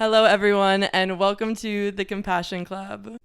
Hello, everyone, and welcome to the Compassion Club.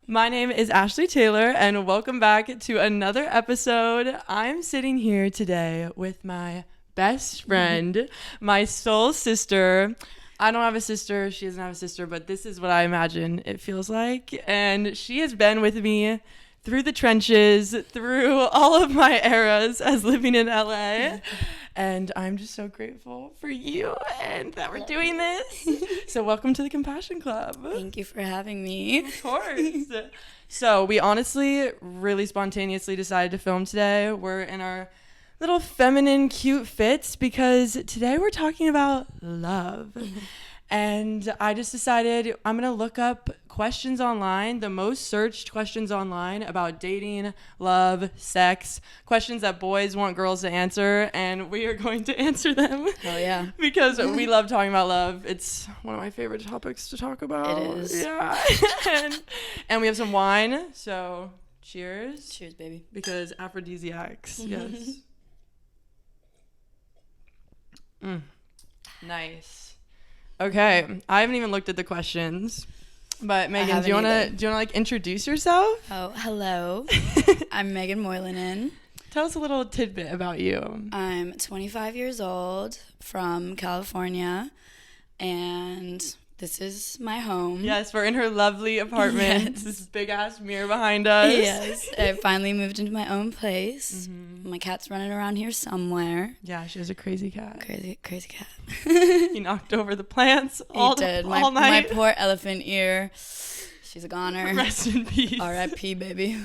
My name is Ashley Taylor, and welcome back to another episode. I'm sitting here today with my best friend, my soul sister. I don't have a sister, she doesn't have a sister, but this is what I imagine it feels like. And she has been with me through the trenches, through all of my eras as living in LA. And I'm just so grateful for you and that we're doing this. So welcome to the Compassion Club. Thank you for having me. Of course. So we honestly really spontaneously decided to film today. We're in our little feminine cute fits because today we're talking about love. And I just decided I'm going to look up questions online, the most searched questions online about dating, love, sex, questions that boys want girls to answer, and we are going to answer them. Oh, yeah. Because we love talking about love. It's one of my favorite topics to talk about. It is. Yeah. and we have some wine, so cheers. Cheers, baby. Because aphrodisiacs, yes. Nice. Okay, I haven't even looked at the questions, but Megan, do you wanna like introduce yourself? Oh, hello. I'm Megan Moylanen. Tell us a little tidbit about you. I'm 25 years old from California, and this is my home. Yes, we're in her lovely apartment. Yes. This big ass mirror behind us. Yes, I finally moved into my own place. My cat's running around here somewhere. Yeah, she has a crazy cat. Crazy cat. He knocked over the plants all night. My poor elephant ear. She's a goner. Rest in peace. R.I.P. baby.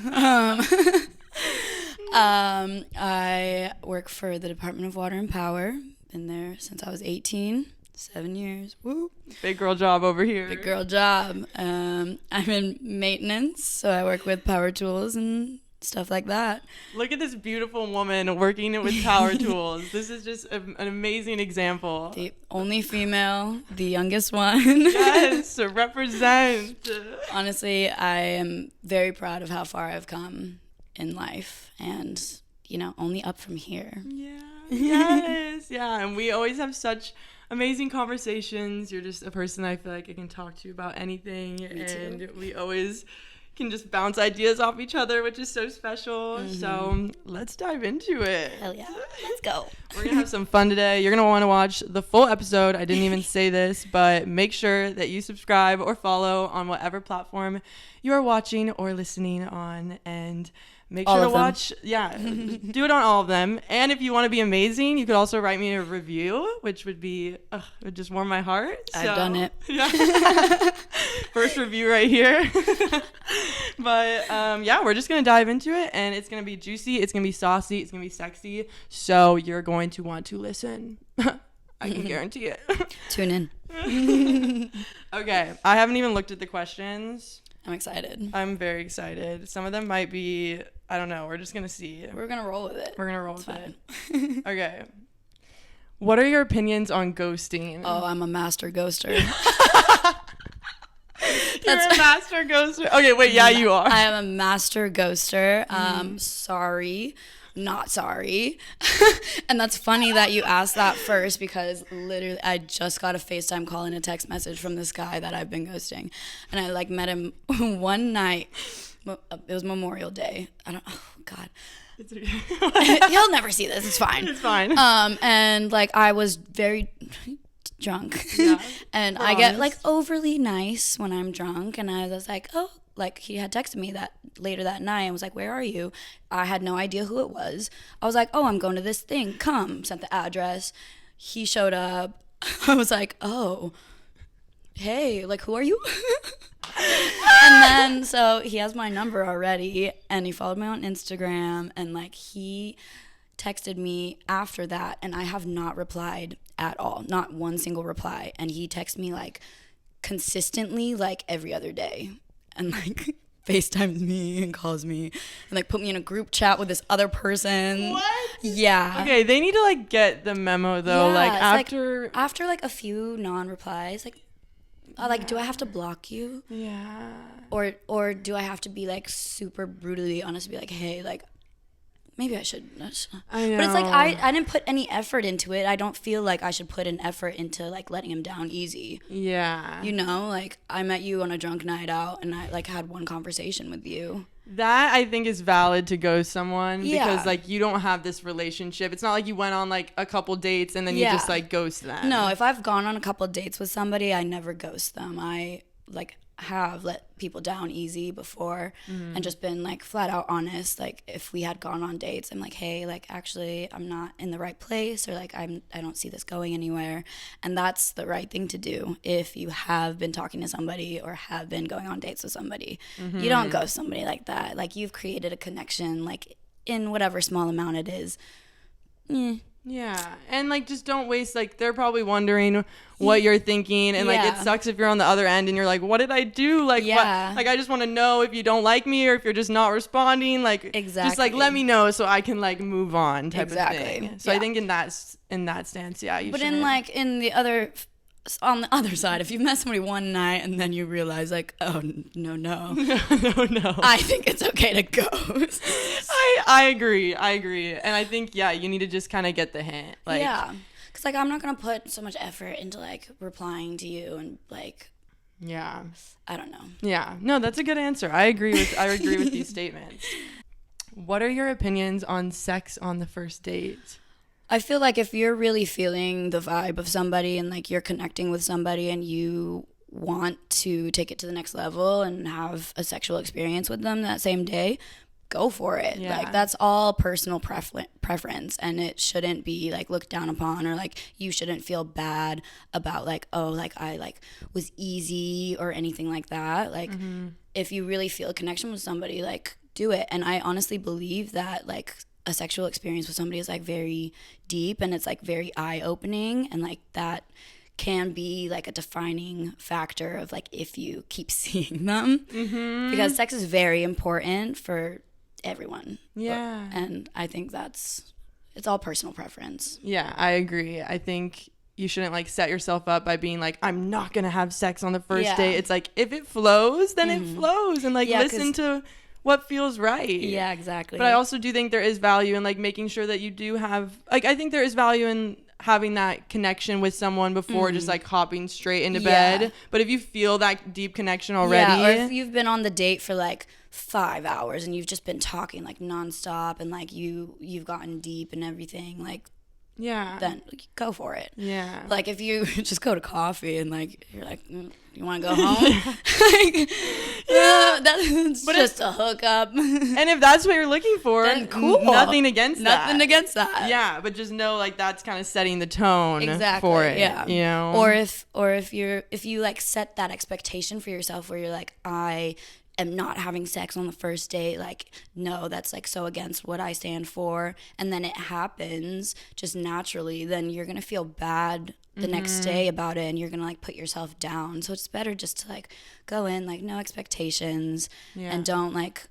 I work for the Department of Water and Power. Been there since I was 18. 7 years. Woo. Big girl job over here. Big girl job. I'm in maintenance, so I work with power tools and stuff like that. Look at this beautiful woman working with power tools. This is just an amazing example. The only female, the youngest one. Yes, represent. Honestly, I am very proud of how far I've come in life, and, only up from here. Yeah. Yes. Yeah, and we always have such amazing conversations. You're just a person I feel like I can talk to about anything. Me too. And we always can just bounce ideas off each other, which is so special. So let's dive into it. Hell yeah. Let's go. We're going to have some fun today. You're going to want to watch the full episode. I didn't even say this, but make sure that you subscribe or follow on whatever platform you are watching or listening on, and make sure to watch. Yeah, do it on all of them. And if you want to be amazing, you could also write me a review, which would be, it would just warm my heart. I've done it. Yeah. First review right here. But we're just going to dive into it, and it's going to be juicy. It's going to be saucy. It's going to be sexy. So you're going to want to listen. I can guarantee it. Tune in. Okay. I haven't even looked at the questions. I'm excited. I'm very excited. Some of them might be, I don't know. We're just going to see. We're going to roll with it. We're going to roll with it. Okay. What are your opinions on ghosting? Oh, I'm a master ghoster. You're a master ghoster? Okay, wait. Yeah, you are. I am a master ghoster. Sorry. Not sorry. And that's funny that you asked that first, because literally I just got a FaceTime call and a text message from this guy that I've been ghosting, and I met him one night. It was Memorial Day. Oh God. It's okay. He'll never see this. It's fine. It's fine. And I was very drunk. Yeah, and I get overly nice when I'm drunk, and I was like, oh, he had texted me that later that night and was like, where are you? I had no idea who it was. I was like, oh, I'm going to this thing. Come. Sent the address. He showed up. I was like, oh, hey, who are you? And then, so he has my number already, and he followed me on Instagram, and he texted me after that, and I have not replied at all. Not one single reply. And he texts me consistently every other day. And FaceTimes me and calls me and put me in a group chat with this other person. What? Yeah. Okay, they need to get the memo though. Yeah, after after a few non-replies, Like, do I have to block you? Yeah. Or do I have to be like super brutally honest and be like, hey, like, maybe I should. I know. But it's like I didn't put any effort into it. I don't feel like I should put an effort into like letting him down easy. Yeah. You know, like I met you on a drunk night out and I like had one conversation with you. That I think is valid to ghost someone because Yeah. like you don't have this relationship. It's not like you went on like a couple dates and then you just like ghost them. No, if I've gone on a couple dates with somebody, I never ghost them. I like have let people down easy before and just been like flat out honest. Like if we had gone on dates, I'm like, hey, like actually I'm not in the right place, or like I don't see this going anywhere. And that's the right thing to do if you have been talking to somebody or have been going on dates with somebody. You don't ghost somebody like that. Like you've created a connection, like in whatever small amount it is. Yeah. And like just don't waste, like they're probably wondering what you're thinking, and like it sucks if you're on the other end and you're like, what did I do? Like what? Like I just want to know if you don't like me or if you're just not responding. Like just like let me know so I can like move on type of thing. So I think in that stance, you But shouldn't. in like on the other side, if you met somebody one night and then you realize like, oh no, no. I think it's okay to ghost. I agree, and I think you need to just kind of get the hint. Like because like I'm not gonna put so much effort into like replying to you and like I don't know. Yeah, no, that's a good answer. I agree with these statements. What are your opinions on sex on the first date? I feel like if you're really feeling the vibe of somebody and like you're connecting with somebody and you want to take it to the next level and have a sexual experience with them that same day, go for it. Like that's all personal preference, and it shouldn't be like looked down upon, or like you shouldn't feel bad about like, oh, like I like was easy or anything like that. Like if you really feel a connection with somebody, like do it. And I honestly believe that like a sexual experience with somebody is like very deep and it's like very eye-opening, and like that can be like a defining factor of like if you keep seeing them, because sex is very important for everyone. And I think it's all personal preference. I agree. I think you shouldn't like set yourself up by being like, I'm not gonna have sex on the first date. It's like if it flows, then it flows, and like listen to what feels right. Yeah, exactly. But I also do think there is value in like making sure that you do have like, I think there is value in having that connection with someone before just like hopping straight into bed. But if you feel that deep connection already, or if you've been on the date for like 5 hours and you've just been talking like nonstop and like you've gotten deep and everything, like then go for it. Like if you just go to coffee and like you're like, you want to go home? That's just a hookup. And if that's what you're looking for, then cool. Nothing against that. Yeah, but just know like that's kind of setting the tone for it. Yeah. You know? Or if you like set that expectation for yourself where you're like, I am not having sex on the first date, like no, that's like so against what I stand for, and then it happens just naturally, then you're gonna feel bad the next day about it, and you're gonna like put yourself down. So it's better just to like go in like no expectations and don't like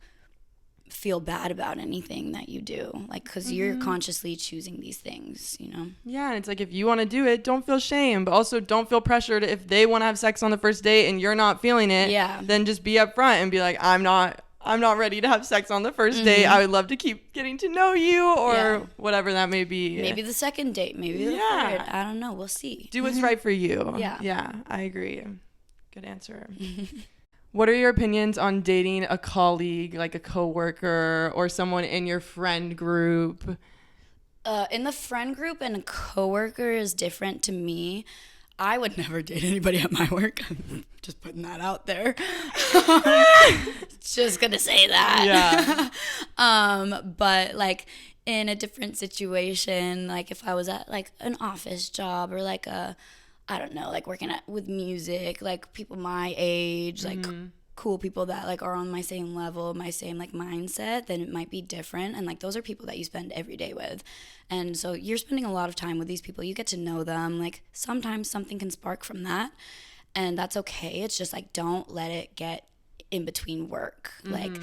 feel bad about anything that you do, like because you're consciously choosing these things, you know. And it's like if you want to do it, don't feel shame, but also don't feel pressured. If they want to have sex on the first date and you're not feeling it, then just be upfront and be like, I'm not ready to have sex on the first date. I would love to keep getting to know you, or whatever that may be. Maybe the second date, maybe the third. I don't know. We'll see. Do what's right for you. Yeah, I agree. Good answer. What are your opinions on dating a colleague, like a coworker or someone in your friend group? In the friend group, and a coworker is different to me. I would never date anybody at my work. I'm just putting that out there. Just gonna say that. But like in a different situation, like if I was at like an office job or like I don't know, like working with music, like people my age, like cool people that like are on my same level, my same like mindset, then it might be different. And like those are people that you spend every day with. And so you're spending a lot of time with these people. You get to know them. Like sometimes something can spark from that, and that's okay. It's just like don't let it get in between work. Like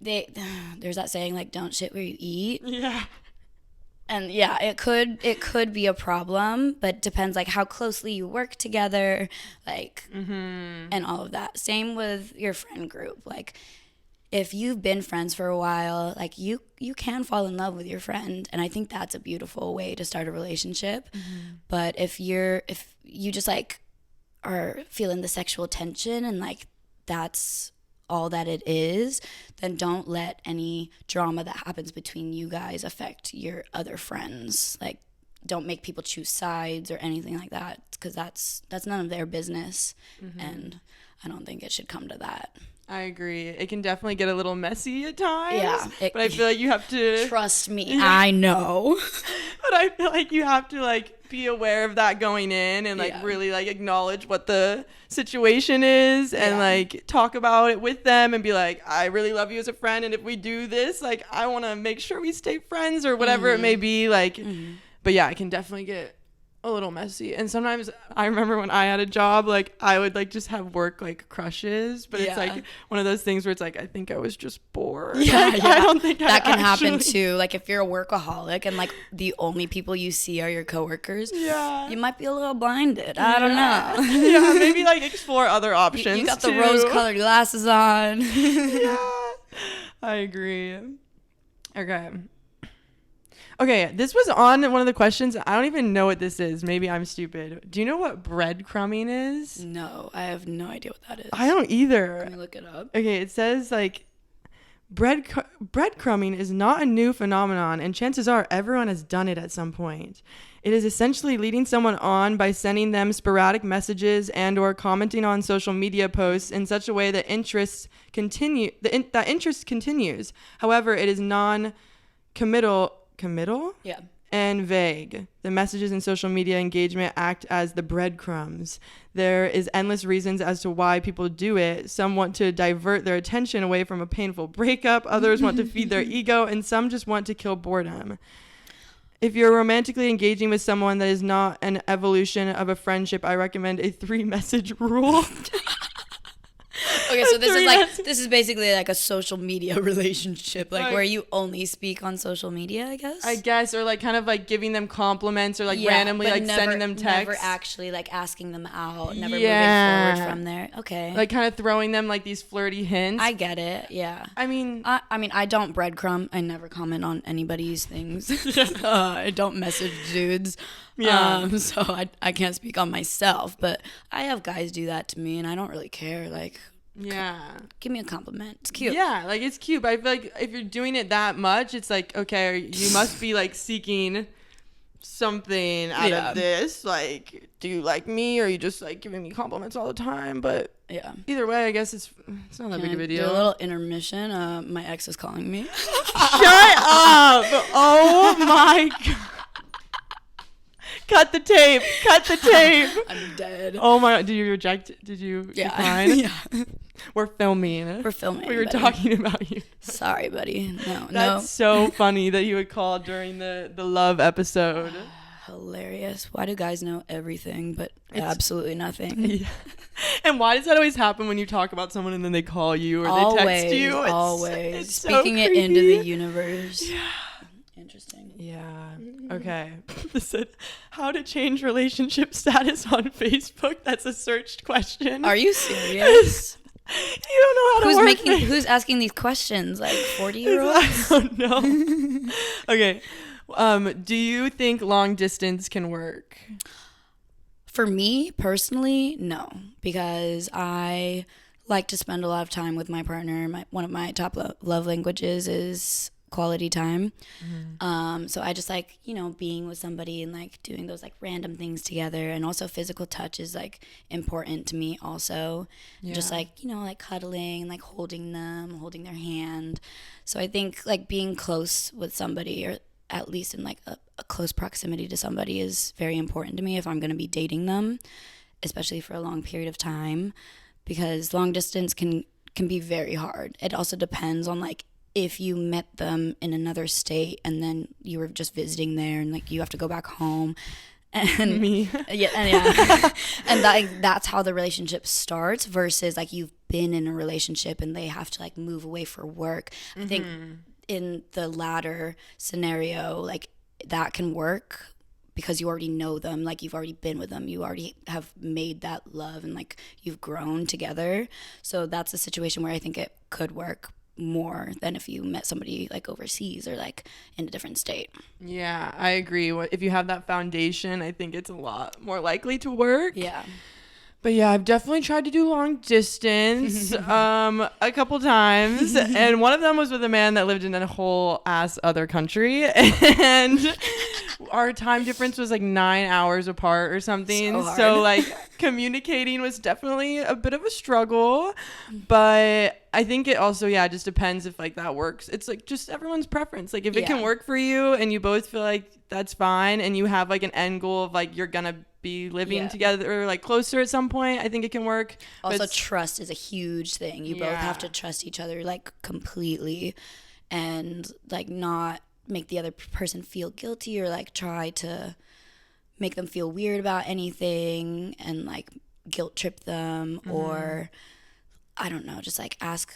there's that saying like don't shit where you eat. And yeah, it could be a problem, but depends like how closely you work together, like, and all of that. Same with your friend group. Like, if you've been friends for a while, like you can fall in love with your friend, and I think that's a beautiful way to start a relationship. But if you just like are feeling the sexual tension and like that's all that it is, then don't let any drama that happens between you guys affect your other friends. Like, don't make people choose sides or anything like that, because that's none of their business. And I don't think it should come to that. I agree. It can definitely get a little messy at times. Yeah, but I feel like you have to trust me. I know. But I feel like you have to like be aware of that going in and like really like acknowledge what the situation is and like talk about it with them and be like, I really love you as a friend, and if we do this, like I want to make sure we stay friends or whatever it may be. Like, but yeah, it can definitely get a little messy. And sometimes I remember when I had a job, like I would like just have work like crushes, but it's like one of those things where it's like I think I was just bored. I don't think that can happen too. Like if you're a workaholic and like the only people you see are your coworkers, you might be a little blinded. I don't know. Maybe like explore other options. You got the rose-colored glasses on. I agree. Okay, this was on one of the questions. I don't even know what this is. Maybe I'm stupid. Do you know what breadcrumbing is? No, I have no idea what that is. I don't either. Let me look it up. Okay, it says like breadcrumbing is not a new phenomenon, and chances are everyone has done it at some point. It is essentially leading someone on by sending them sporadic messages and or commenting on social media posts in such a way that interest continues. However, it is non-committal and vague. The messages in social media engagement act as the breadcrumbs. There is endless reasons as to why people do it. Some want to divert their attention away from a painful breakup, others want to feed their ego, and some just want to kill boredom. If you're romantically engaging with someone that is not an evolution of a friendship, I recommend a 3-message rule. Okay, so this is basically like a social media relationship, like where you only speak on social media, I guess, or like kind of like giving them compliments or like randomly like sending them texts. Never actually like asking them out, never moving forward from there. Okay. Like kind of throwing them like these flirty hints. I get it. Yeah. I mean, I don't breadcrumb. I never comment on anybody's things. I don't message dudes. Yeah. So I can't speak on myself, but I have guys do that to me, and I don't really care. Like, give me a compliment. It's cute. Yeah, like it's cute. But I feel like if you're doing it that much, it's like, okay, you must be like seeking something out of this. Like, do you like me, or are you just like giving me compliments all the time? But either way, I guess it's not that big of a deal. Do a little intermission. My ex is calling me. Shut up! Oh my god. Cut the tape. I'm dead. Oh my god. Did you reject? Did you decline? Yeah. We're filming. We were talking about you. Sorry, buddy. That's so funny that you would call during the love episode. Hilarious. Why do guys know everything but absolutely nothing? Yeah. And why does that always happen when you talk about someone and then they call you or they text you? Always. It's Speaking so it into the universe. Yeah. Interesting. Yeah. Okay. This said, how to change relationship status on Facebook. That's a searched question. Are you serious? You don't know how to work Who's asking these questions? Like 40-year-olds? I don't know. Okay. Do you think long distance can work? For me personally, no, because I like to spend a lot of time with my partner. One of my top love languages is quality time. So I just like, being with somebody and like doing those like random things together, and also physical touch is like important to me also. Just like, like cuddling, like holding their hand. So I think like being close with somebody, or at least in like a close proximity to somebody, is very important to me if I'm going to be dating them, especially for a long period of time, because long distance can be very hard. It also depends on like if you met them in another state and then you were just visiting there and like you have to go back home, and me and that's how the relationship starts, versus like you've been in a relationship and they have to like move away for work. I think in the latter scenario, like that can work because you already know them, like you've already been with them, you already have made that love, and like you've grown together. So that's a situation where I think it could work more than if you met somebody like overseas or like in a different state. Yeah, I agree. If you have that foundation, I think it's a lot more likely to work. Yeah. But yeah, I've definitely tried to do long distance a couple times. And one of them was with a man that lived in a whole ass other country. And our time difference was like 9 hours apart or something. So like communicating was definitely a bit of a struggle. But I think it also, just depends if like that works. It's like just everyone's preference. Like if it can work for you and you both feel like that's fine and you have like an end goal of like you're going to be living together or like closer at some point, I think it can work. Also, trust is a huge thing. You both have to trust each other like completely, and like not make the other person feel guilty or like try to make them feel weird about anything and like guilt trip them or I don't know, just like ask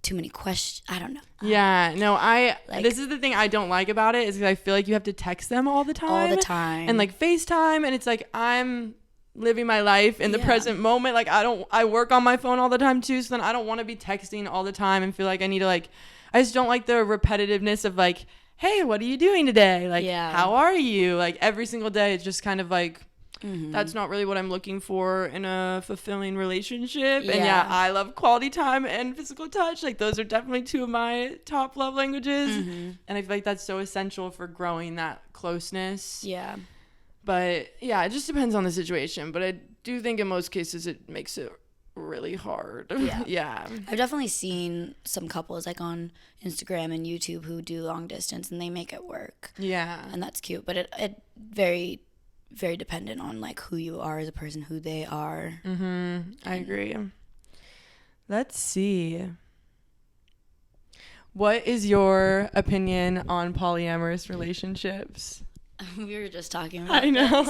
too many questions. I don't know. Yeah, no, this is the thing I don't like about it is because I feel like you have to text them all the time. And like FaceTime, and it's like I'm living my life in the present moment. Like I work on my phone all the time too, so then I don't want to be texting all the time and feel like I need to like, I just don't like the repetitiveness of like, hey, what are you doing today? Like, how are you? Like every single day, it's just kind of like, that's not really what I'm looking for in a fulfilling relationship. And I love quality time and physical touch. Like those are definitely two of my top love languages. And I feel like that's so essential for growing that closeness. Yeah. But it just depends on the situation. But I do think in most cases it makes it really hard. Yeah. I've definitely seen some couples like on Instagram and YouTube who do long distance and they make it work. Yeah. And that's cute. But it very dependent on like who you are as a person, who they are. I agree. Let's see. What is your opinion on polyamorous relationships? We were just talking about I know.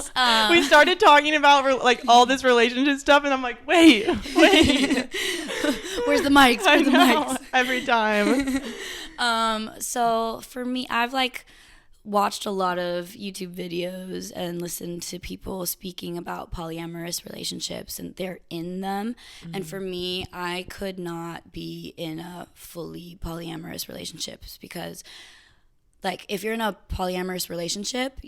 We started talking about like all this relationship stuff, and I'm like, wait. Where's the mics? Where's the mics? Every time. So for me, I've like watched a lot of YouTube videos and listened to people speaking about polyamorous relationships and they're in them. And for me, I could not be in a fully polyamorous relationship because like if you're in a polyamorous relationship,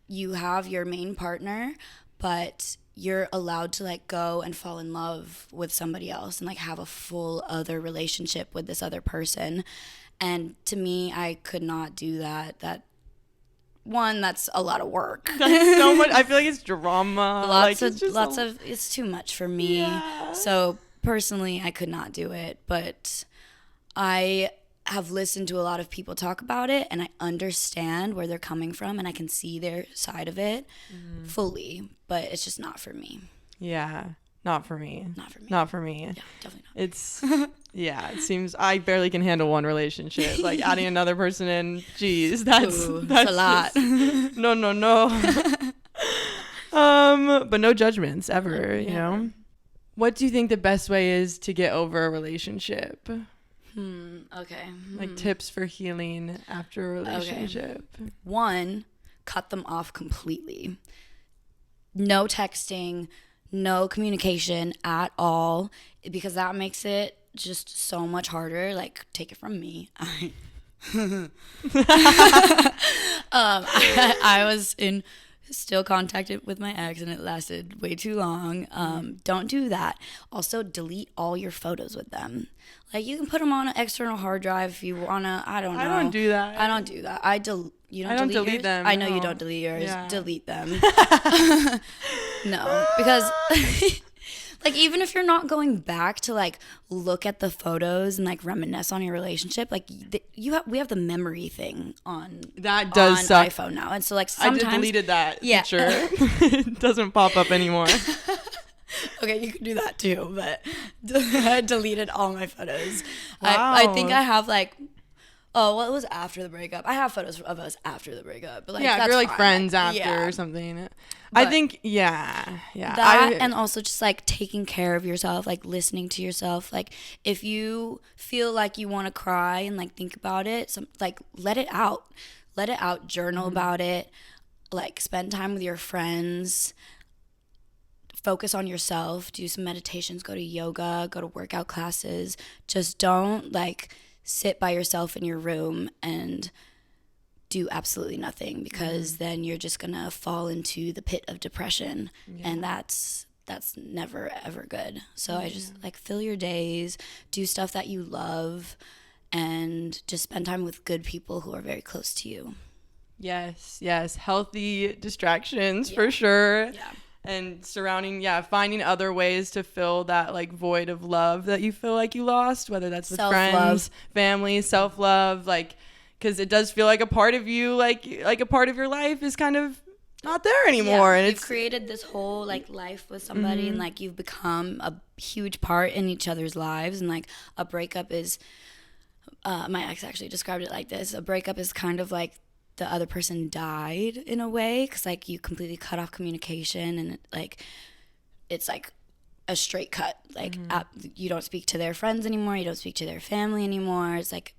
you have your main partner, but you're allowed to like go and fall in love with somebody else and like have a full other relationship with this other person. And to me, I could not do that. That's a lot of work. That's so much. I feel like it's drama. It's too much for me. Yeah. So personally, I could not do it. But I have listened to a lot of people talk about it, and I understand where they're coming from, and I can see their side of it fully. But it's just not for me. Yeah. Not for me. Yeah, definitely not. It's, it seems I barely can handle one relationship. Like adding another person in, geez, that's a lot. No. But no judgments ever, you know? What do you think the best way is to get over a relationship? Okay. Like tips for healing after a relationship. Okay. 1, cut them off completely. No texting, no communication at all, because that makes it just so much harder. Like, take it from me. I was in still contacted with my ex and it lasted way too long. Don't do that. Also, delete all your photos with them. Like, you can put them on an external hard drive if you wanna. I don't know. I don't do that. I don't do that. You don't delete yours? them. I know you don't delete yours. Yeah. Delete them. No, because like even if you're not going back to like look at the photos and like reminisce on your relationship, like we have the memory thing on that does on suck. iPhone now, and so like sometimes I deleted that feature. It doesn't pop up anymore. Okay, you can do that too, but I deleted all my photos. Wow. I think I have like. Oh, well, it was after the breakup. I have photos of us after the breakup. But like, yeah, that's you're like fine. friends after or something. But I think, yeah. And also just like taking care of yourself, like listening to yourself. Like if you feel like you want to cry and like think about it, like let it out. let it out, journal about it, like spend time with your friends, focus on yourself, do some meditations, go to yoga, go to workout classes. Just don't like sit by yourself in your room and do absolutely nothing, because then you're just gonna fall into the pit of depression, and that's never ever good. So I just like fill your days, do stuff that you love, and just spend time with good people who are very close to you. Yes, healthy distractions for sure. Yeah. And finding other ways to fill that like void of love that you feel like you lost, whether that's with Self-love. friends, family, self-love, like, because it does feel like a part of you, like a part of your life is kind of not there anymore. And you've created this whole like life with somebody, and like you've become a huge part in each other's lives. And like a breakup is, my ex actually described it like this: a breakup is kind of like the other person died in a way, because like you completely cut off communication, and it's like a straight cut. Like you don't speak to their friends anymore, you don't speak to their family anymore. It's like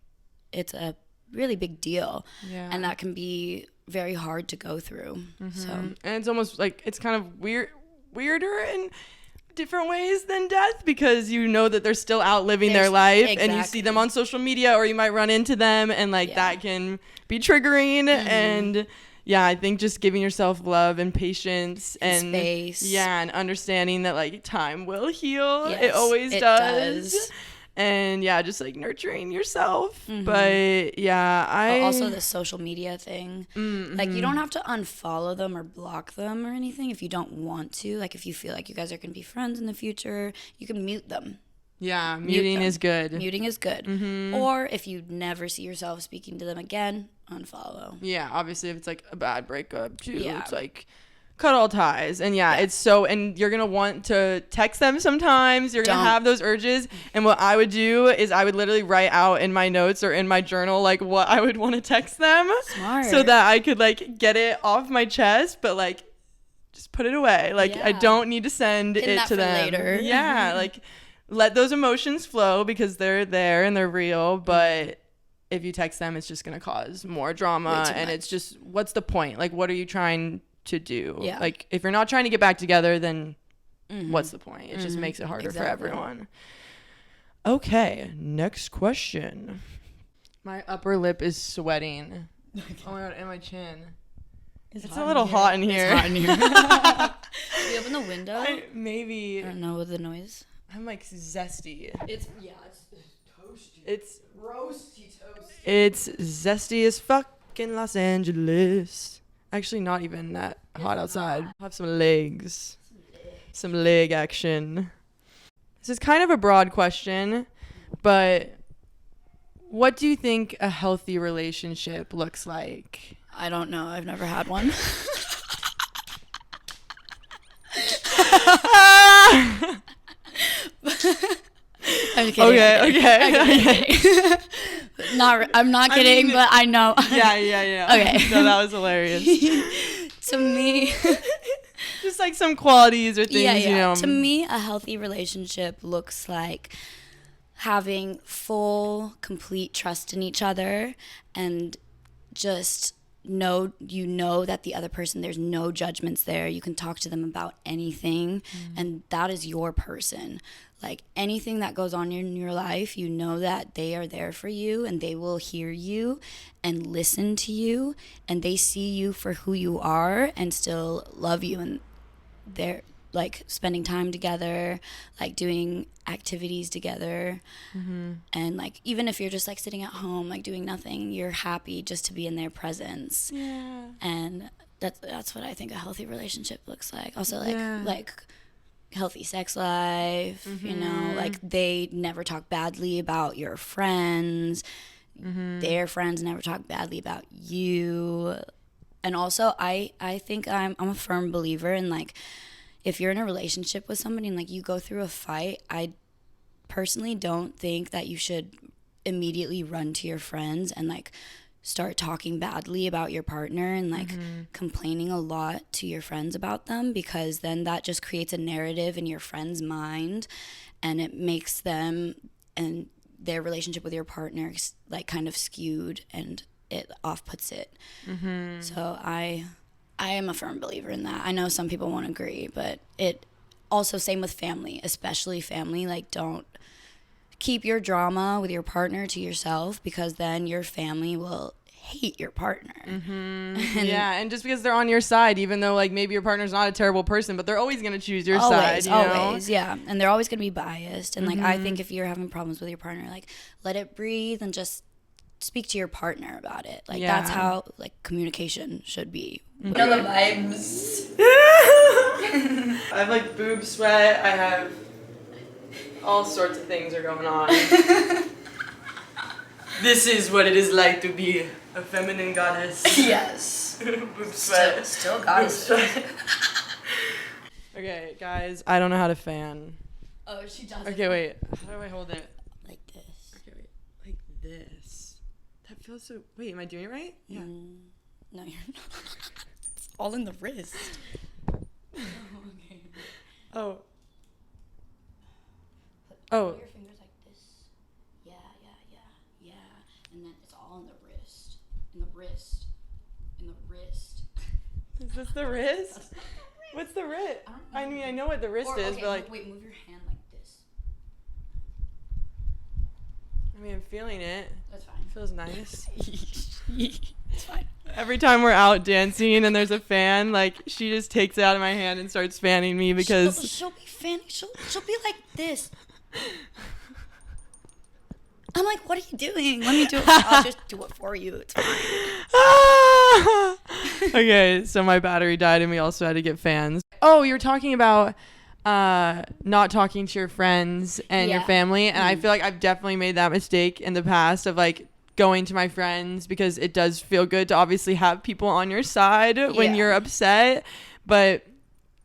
it's a really big deal, and that can be very hard to go through. So, and it's almost like it's kind of weirder in different ways than death, because you know that they're still out living their life, and you see them on social media, or you might run into them, and like that can be triggering. And I think just giving yourself love and patience and space, and understanding that like time will heal. Yes, it always does. And just like nurturing yourself. But also the social media thing, like you don't have to unfollow them or block them or anything if you don't want to. Like if you feel like you guys are gonna be friends in the future, you can mute them. Muting is good. Muting is good. Or if you never see yourself speaking to them again, unfollow. Obviously if it's like a bad breakup too, it's like cut all ties. And it's so, and you're gonna want to text them sometimes, you're gonna have those urges. And what I would do is I would literally write out in my notes or in my journal like what I would want to text them. Smart. So that I could like get it off my chest, but like just put it away. Like I don't need to send it to them later. Like let those emotions flow, because they're there and they're real. But if you text them, it's just gonna cause more drama, and it's just, what's the point? Like, what are you trying to do? Like if you're not trying to get back together, then what's the point? It just makes it harder for everyone. Okay, next question. My upper lip is sweating. Oh my god, and my chin. It's a little hot in here. It's hot in here. Should we open the window? Maybe. I don't know, with the noise. I'm like zesty. It's toasty. It's roasty toast. It's zesty as fuck in Los Angeles. Actually, not even that hot outside. I'll have some legs. Some leg action. This is kind of a broad question, but what do you think a healthy relationship looks like? I don't know. I've never had one. I'm kidding. Okay. I'm not kidding, but I know. Yeah. Okay. No, that was hilarious. To me, just like some qualities or things, you know. To me, a healthy relationship looks like having full, complete trust in each other, and just know that the other person, there's no judgments there. You can talk to them about anything, and that is your person. Like anything that goes on in your life, you know that they are there for you, and they will hear you and listen to you, and they see you for who you are and still love you, and they're like spending time together, like doing activities together, and like even if you're just like sitting at home like doing nothing, you're happy just to be in their presence. And that's what I think a healthy relationship looks like. Also like healthy sex life, you know, like they never talk badly about your friends, their friends never talk badly about you. And also I think I'm a firm believer in like, if you're in a relationship with somebody and like you go through a fight, I personally don't think that you should immediately run to your friends and like start talking badly about your partner and like complaining a lot to your friends about them, because then that just creates a narrative in your friend's mind, and it makes them and their relationship with your partner like kind of skewed, and it off puts it. So I am a firm believer in that. I know some people won't agree, but it also same with family, especially family. Like, don't keep your drama with your partner to yourself, because then your family will hate your partner. And just because they're on your side, even though like maybe your partner's not a terrible person, but they're always going to choose your side, you know? Yeah. And they're always going to be biased. And like, I think if you're having problems with your partner, like, let it breathe and just speak to your partner about it. Like, that's how like communication should be. You know the vibes. I have like boob sweat. I have all sorts of things are going on. This is what it is like to be a feminine goddess. Yes. Boob sweat. Still goddess. Okay, guys, I don't know how to fan. Oh, she does. Okay, wait. How do I hold it? Like this. Okay, wait. Like this. That feels so... Wait, am I doing it right? Yeah. No, you're not. It's all in the wrist. Okay. Oh. Put your fingers like this. Yeah. And then it's all in the wrist. In the wrist. Is this the wrist? What's the wrist? I mean, I know what the wrist is, but like... Wait, move your hand like this. I mean, I'm feeling it. That's fine. It feels nice. It's fine. Every time we're out dancing and there's a fan, like, she just takes it out of my hand and starts fanning me because... She'll be fanning. She'll be like this. I'm like, what are you doing? Let me do it. I'll just do it for you. It's fine. Okay, so my battery died and we also had to get fans. Oh, you were talking about not talking to your friends and your family, and I feel like I've definitely made that mistake in the past of like going to my friends, because it does feel good to obviously have people on your side when you're upset, but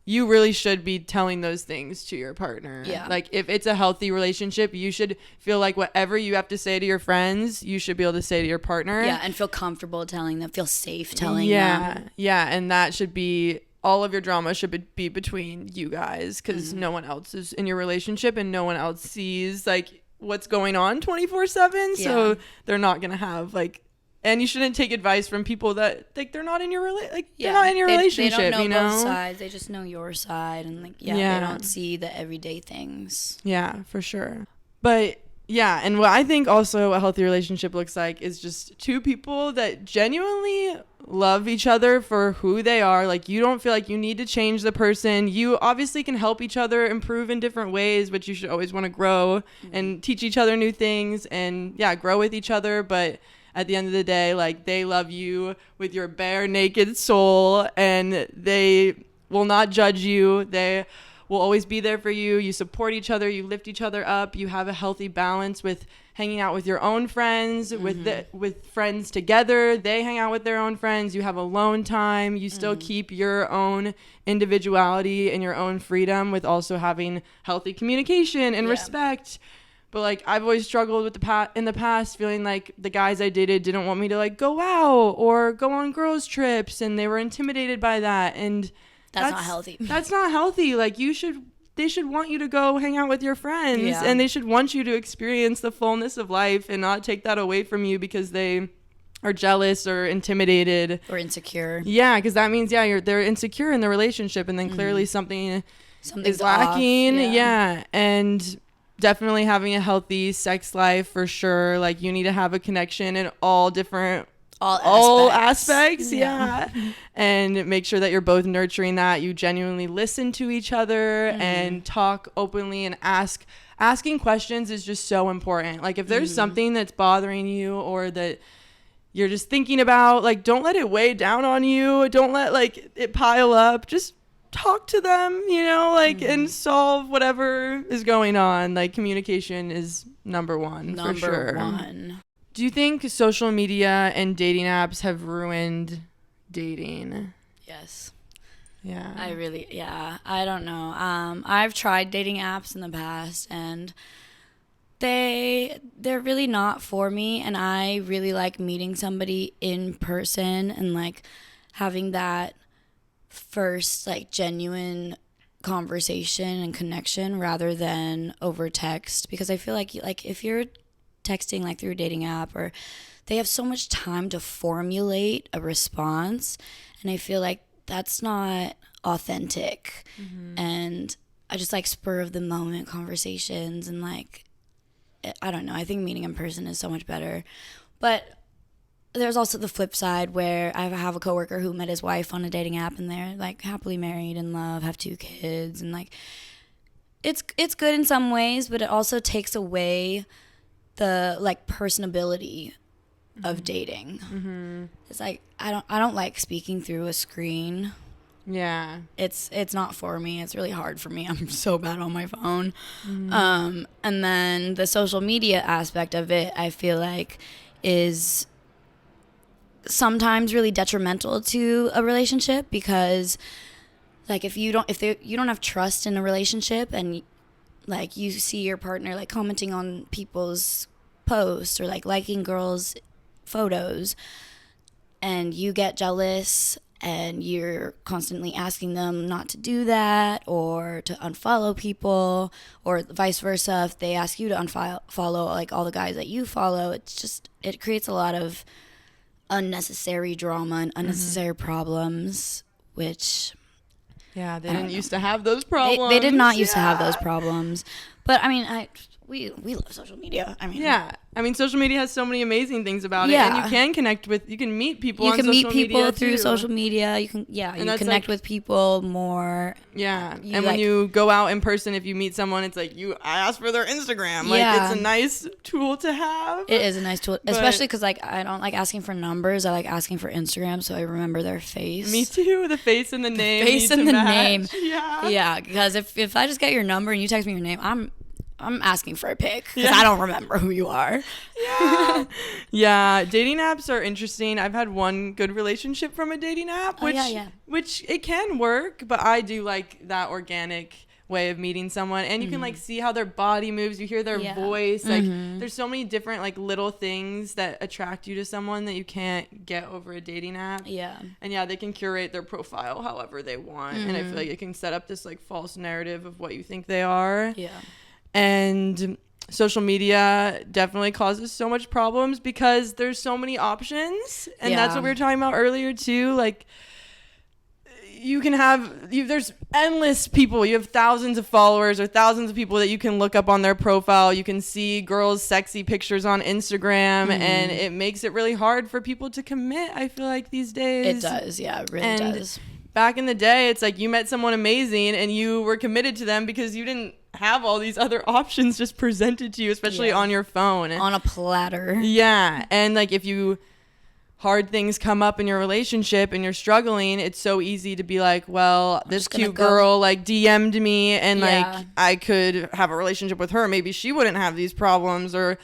you really should be telling those things to your partner. Yeah. Like, if it's a healthy relationship, you should feel like whatever you have to say to your friends, you should be able to say to your partner. Yeah, and feel comfortable telling them, feel safe telling them. Yeah, and that should be, all of your drama should be between you guys, because no one else is in your relationship and no one else sees, like, what's going on 24/7. So they're not going to have, like, and you shouldn't take advice from people that like they're not in your they're not in your relationship. They don't know both sides. They just know your side, and like they don't see the everyday things. Yeah, for sure. But yeah, and what I think also a healthy relationship looks like is just two people that genuinely love each other for who they are. Like, you don't feel like you need to change the person. You obviously can help each other improve in different ways, but you should always want to grow and teach each other new things and grow with each other. But at the end of the day, like, they love you with your bare naked soul, and they will not judge you. They will always be there for you. You support each other. You lift each other up. You have a healthy balance with hanging out with your own friends, with friends together. They hang out with their own friends. You have alone time. You still keep your own individuality and your own freedom with also having healthy communication and respect. But like, I've always struggled with in the past, feeling like the guys I dated didn't want me to like go out or go on girls trips, and they were intimidated by that. And that's not healthy. That's not healthy. Like, they should want you to go hang out with your friends, and they should want you to experience the fullness of life and not take that away from you because they are jealous or intimidated or insecure. Yeah, because that means they're insecure in the relationship, and then clearly something's is lacking. And definitely having a healthy sex life for sure. Like, you need to have a connection in all aspects. And make sure that you're both nurturing that. You genuinely listen to each other and talk openly, and asking questions is just so important. Like, if there's something that's bothering you or that you're just thinking about, like, don't let it weigh down on you. Don't let like it pile up. Just talk to them, and solve whatever is going on. Like, communication is number one for sure. Do you think social media and dating apps have ruined dating? Yes. Yeah. I don't know. I've tried dating apps in the past, and they're really not for me, and I really like meeting somebody in person and like having that first like genuine conversation and connection rather than over text, because I feel like if you're texting like through a dating app, or they have so much time to formulate a response, and I feel like that's not authentic. And I just like spur of the moment conversations, and like, I don't know, I think meeting in person is so much better. But there's also the flip side where I have a coworker who met his wife on a dating app, and they're like happily married, in love, have 2 kids, and like it's good in some ways, but it also takes away the like personability of dating. It's like I don't like speaking through a screen. Yeah. It's not for me. It's really hard for me. I'm so bad on my phone. And then the social media aspect of it, I feel like, is sometimes really detrimental to a relationship, because like if you don't have trust in a relationship, and like you see your partner like commenting on people's posts or like liking girls' photos, and you get jealous and you're constantly asking them not to do that or to unfollow people, or vice versa, if they ask you to unfollow like all the guys that you follow, it creates a lot of unnecessary drama and unnecessary problems, which they didn't used to have those problems. They did not used to have those problems. But I mean, we love social media. I mean, social media has so many amazing things about it, and you can meet people. You can meet people through social media. You can you connect with people more. Yeah, and when you go out in person, if you meet someone, it's like I ask for their Instagram. Like it's a nice tool to have. It is a nice tool, especially because like I don't like asking for numbers. I like asking for Instagram, so I remember their face. Me too. The face and the name. Name. Yeah, because if I just get your number and you text me your name, I'm asking for a pic because I don't remember who you are. Yeah, dating apps are interesting. I've had one good relationship from a dating app, which it can work, but I do like that organic way of meeting someone, and you can like see how their body moves, you hear their voice, like there's so many different like little things that attract you to someone that you can't get over a dating app. And they can curate their profile however they want, and I feel like it can set up this like false narrative of what you think they are. And social media definitely causes so much problems because there's so many options, and that's what we were talking about earlier too. Like you can there's endless people. You have thousands of followers or thousands of people that you can look up on their profile. You can see girls' sexy pictures on Instagram, and it makes it really hard for people to commit, I feel like, these days. It does. Yeah, it really does. Back in the day, it's like you met someone amazing and you were committed to them because you didn't have all these other options just presented to you, especially on your phone. On a platter. Yeah. And like if hard things come up in your relationship and you're struggling, it's so easy to be like, well, this cute girl like DM'd me and like I could have a relationship with her. Maybe she wouldn't have these problems, or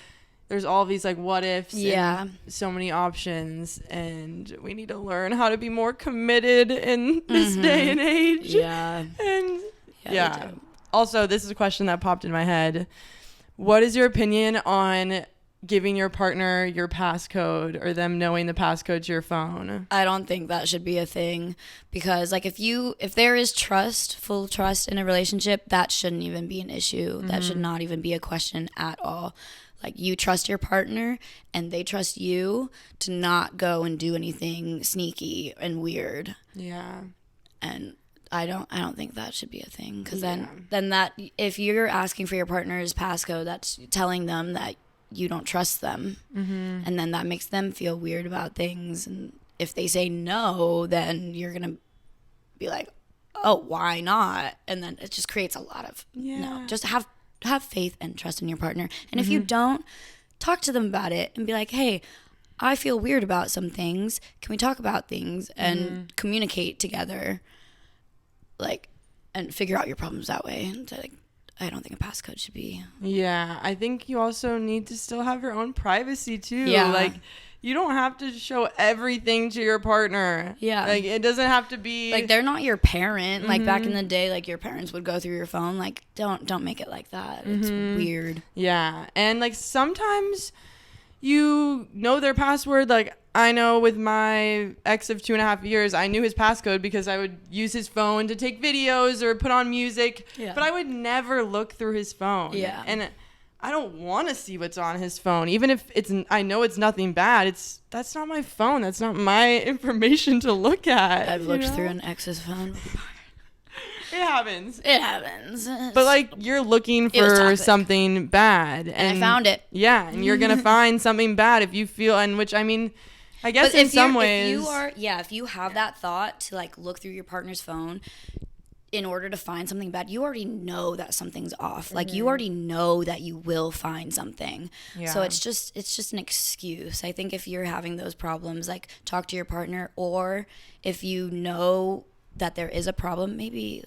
there's all these like what ifs. And so many options, and we need to learn how to be more committed in this day and age. Also, this is a question that popped in my head. What is your opinion on giving your partner your passcode, or them knowing the passcode to your phone? I don't think that should be a thing, because like if there is full trust in a relationship, that shouldn't even be an issue. That should not even be a question at all. Like you trust your partner and they trust you to not go and do anything sneaky and weird. And I don't think that should be a thing, because then that, if you're asking for your partner's passcode, that's telling them that you don't trust them, and then that makes them feel weird about things. And if they say no, then you're gonna be like, oh, why not? And then it just creates a lot of no. Just have faith and trust in your partner, and if you don't, talk to them about it and be like, hey, I feel weird about some things. Can we talk about things and communicate together? Like, and figure out your problems that way. So, like, I don't think a passcode should be. Yeah, I think you also need to still have your own privacy too. Like, you don't have to show everything to your partner. Like, it doesn't have to be like they're not your parent. Like back in the day, like your parents would go through your phone. Like, don't make it like that. It's weird. Yeah, and like sometimes you know their password. Like, I know with my ex of 2.5 years, I knew his passcode because I would use his phone to take videos or put on music, but I would never look through his phone. And I don't want to see what's on his phone, even if I know it's nothing bad. That's not my phone. That's not my information to look at. I've looked through an ex's phone. It happens. It happens. But like you're looking for something bad, and I found it. Yeah, and you're gonna find something bad if you feel, and which I mean, I guess in some ways, if you have that thought to like look through your partner's phone in order to find something bad, you already know that something's off. Like you already know that you will find something. Yeah. So it's just an excuse. I think if you're having those problems, like talk to your partner, or if you know that there is a problem, maybe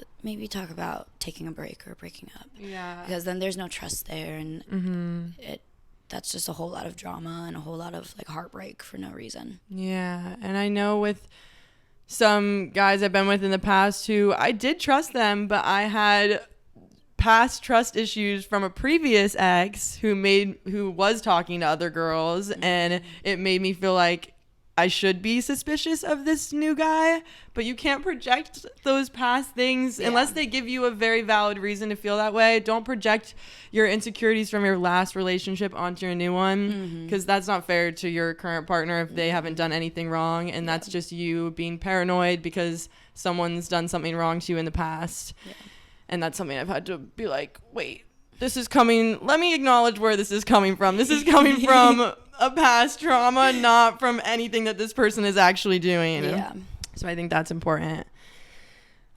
talk about taking a break or breaking up. Yeah. Because then there's no trust there, and that's just a whole lot of drama and a whole lot of like heartbreak for no reason. Yeah. And I know with some guys I've been with in the past who I did trust them, but I had past trust issues from a previous ex who was talking to other girls, and it made me feel like I should be suspicious of this new guy. But you can't project those past things unless they give you a very valid reason to feel that way. Don't project your insecurities from your last relationship onto your new one, because that's not fair to your current partner if they haven't done anything wrong, and that's just you being paranoid because someone's done something wrong to you in the past. And that's something I've had to be like, wait, this is coming, let me acknowledge where this is coming from. This is coming from a past trauma, not from anything that this person is actually doing. Yeah. So I think that's important.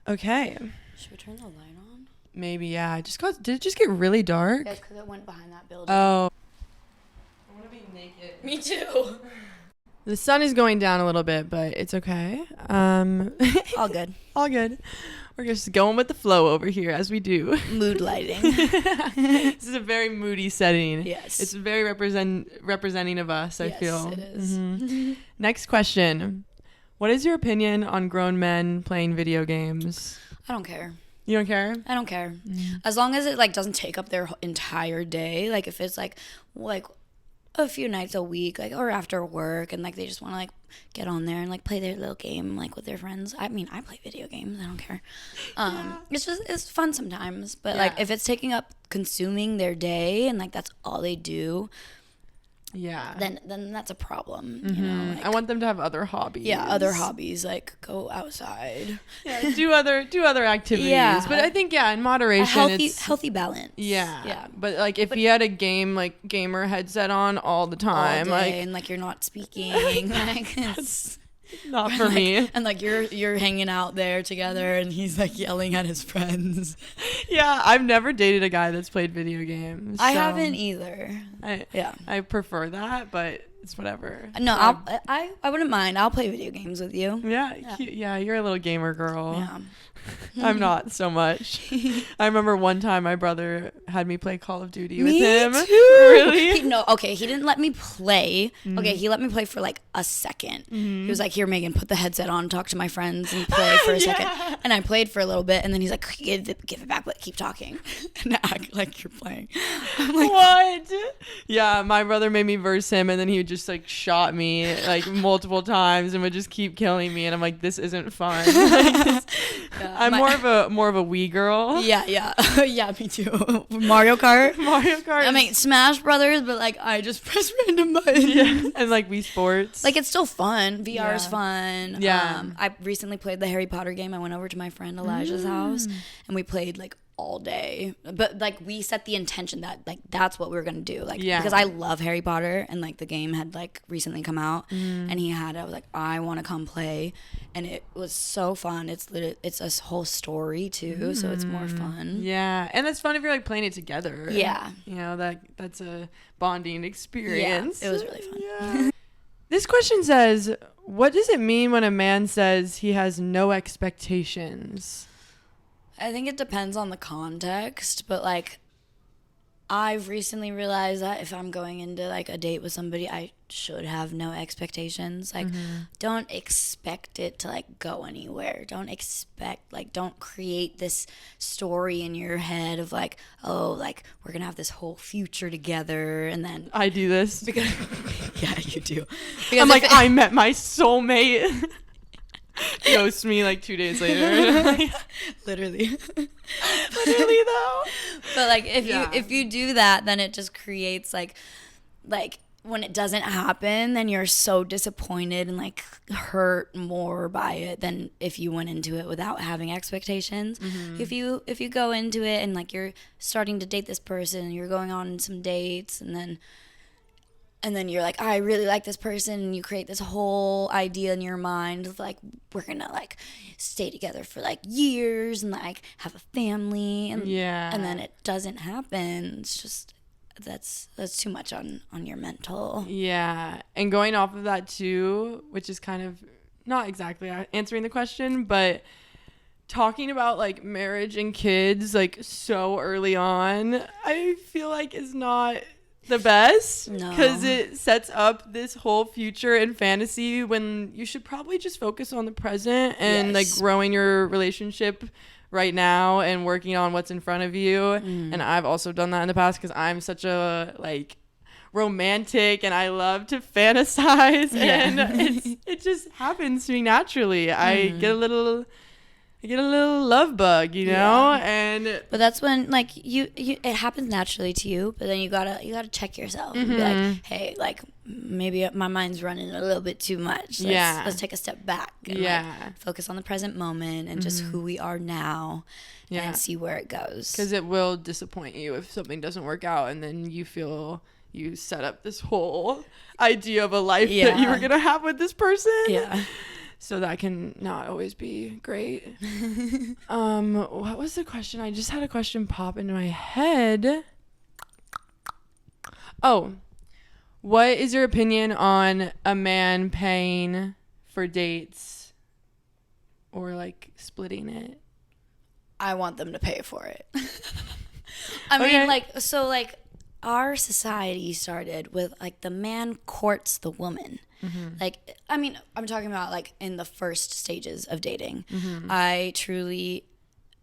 Okay. Should we turn the light on? Maybe, yeah. Did it just get really dark? Yes, because it went behind that building. Oh. I want to be naked. Me too. The sun is going down a little bit, but it's okay. All good. All good. We're just going with the flow over here, as we do. Mood lighting. This is a very moody setting. Yes. It's very representing of us, I feel. Yes, it is. Next question. What is your opinion on grown men playing video games? I don't care. You don't care? I don't care. As long as it like doesn't take up their entire day. Like if it's like a few nights a week, like, or after work, and like they just want to like get on there and like play their little game like with their friends. I mean, I play video games. I don't care. It's fun sometimes, but like if it's taking up consuming their day and like that's all they do, then that's a problem. You know, like, I want them to have other hobbies. Yeah, other hobbies, like go outside. Yeah, do other activities. Yeah. But I think in moderation, a healthy balance. Yeah. Yeah. But like if you had a gamer headset on all the time, all day, and like you're not speaking, like it's not for me. And like you're hanging out there together and he's like yelling at his friends. Yeah, I've never dated a guy that's played video games. I haven't either. I prefer that, but it's whatever. No, I wouldn't mind. I'll play video games with you. Yeah, you're a little gamer girl. Yeah. I'm not so much. I remember one time my brother had me play Call of Duty with him. Too. Really? He didn't let me play. Okay, he let me play for like a second. He was like, "Here, Megan, put the headset on, talk to my friends, and play for a second." And I played for a little bit, and then he's like, "Give it back, but keep talking and act like you're playing." I'm like, what? Yeah, my brother made me verse him, and then he would just like shot me like multiple times and would just keep killing me, and I'm like, this isn't fun. I'm more of a Wii girl. Yeah, me too. Mario Kart. I mean, Smash Brothers, but like I just press random buttons. Yeah, and like Wii Sports. Like it's still fun. VR is fun. Yeah. I recently played the Harry Potter game. I went over to my friend Elijah's house, and we played like all day. But like we set the intention that like that's what we were gonna do. Like because I love Harry Potter, and like the game had like recently come out, and I was like, I want to come play, and it was so fun. It's a whole story too, so it's more fun. Yeah, and it's fun if you're like playing it together. Yeah, you know that's a bonding experience. Yeah, it was really fun. Yeah. This question says, what does it mean when a man says he has no expectations? I think it depends on the context, but like I've recently realized that if I'm going into like a date with somebody, I should have no expectations. Like don't expect it to like go anywhere. Don't create this story in your head of like, oh, like we're gonna have this whole future together, and then I do this because yeah, you do. Because I'm like, I met my soulmate. ghost me like 2 days later. Literally. Literally though. But like if you do that, then it just creates like when it doesn't happen, then you're so disappointed and like hurt more by it than if you went into it without having expectations. If you go into it and like you're starting to date this person and you're going on some dates and then you're like, I really like this person, and you create this whole idea in your mind of like, we're gonna like stay together for like years and like have a family, and then it doesn't happen. It's just that's too much on your mental. Yeah. And going off of that too, which is kind of not exactly answering the question, but talking about like marriage and kids like so early on, I feel like is not the best, because it sets up this whole future and fantasy when you should probably just focus on the present and like growing your relationship right now and working on what's in front of you. And I've also done that in the past because I'm such a like romantic and I love to fantasize, and it just happens to me naturally. I get a little love bug, you know, but that's when like you it happens naturally to you, but then you gotta check yourself and be like, hey, like maybe my mind's running a little bit too much. Let's take a step back and like, focus on the present moment and just who we are now and see where it goes. Because it will disappoint you if something doesn't work out, and then you feel you set up this whole idea of a life that you were gonna have with this person. So that can not always be great. What was the question? I just had a question pop into my head. Oh, what is your opinion on a man paying for dates or like splitting it? I want them to pay for it. I mean, like, so like our society started with like the man courts the woman. Like, I mean, I'm talking about like in the first stages of dating. I truly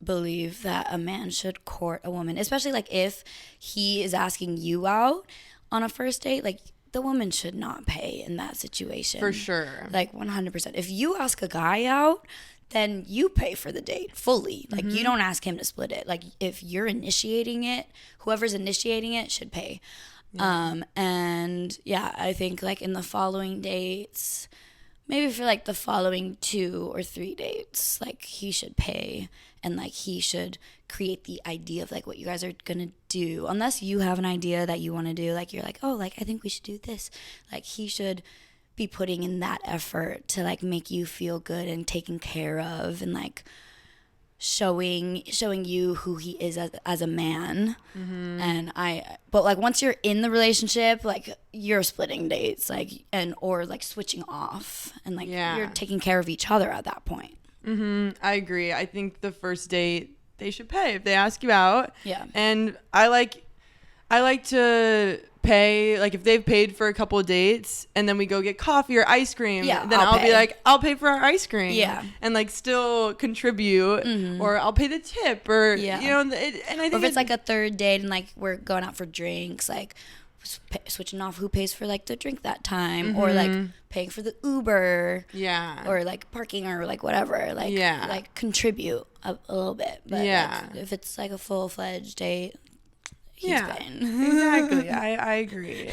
believe that a man should court a woman, especially like if he is asking you out on a first date. Like, the woman should not pay in that situation. For sure. Like 100%. If you ask a guy out, then you pay for the date fully. Like, you don't ask him to split it. Like, if you're initiating it, whoever's initiating it should pay. And yeah, I think like in the following dates, maybe for like the following 2 or 3 dates, like he should pay, and like he should create the idea of like what you guys are gonna do. Unless you have an idea that you want to do, like you're like, oh, like I think we should do this. Like, he should be putting in that effort to like make you feel good and taken care of, and like showing you who he is as a man. But like once you're in the relationship, like you're splitting dates, like, and or like switching off, and like you're taking care of each other at that point. I agree. I think the first date they should pay if they ask you out. And I like to pay, like if they've paid for a couple of dates and then we go get coffee or ice cream, then I'll be like, I'll pay for our ice cream, and like still contribute, or I'll pay the tip, or you know, and I think or if it's like a third date and like we're going out for drinks, like switching off who pays for like the drink that time, or like paying for the Uber, or like parking, or like whatever, like like contribute a little bit. But like, if it's like a full-fledged date, he's paying. Exactly. I agree.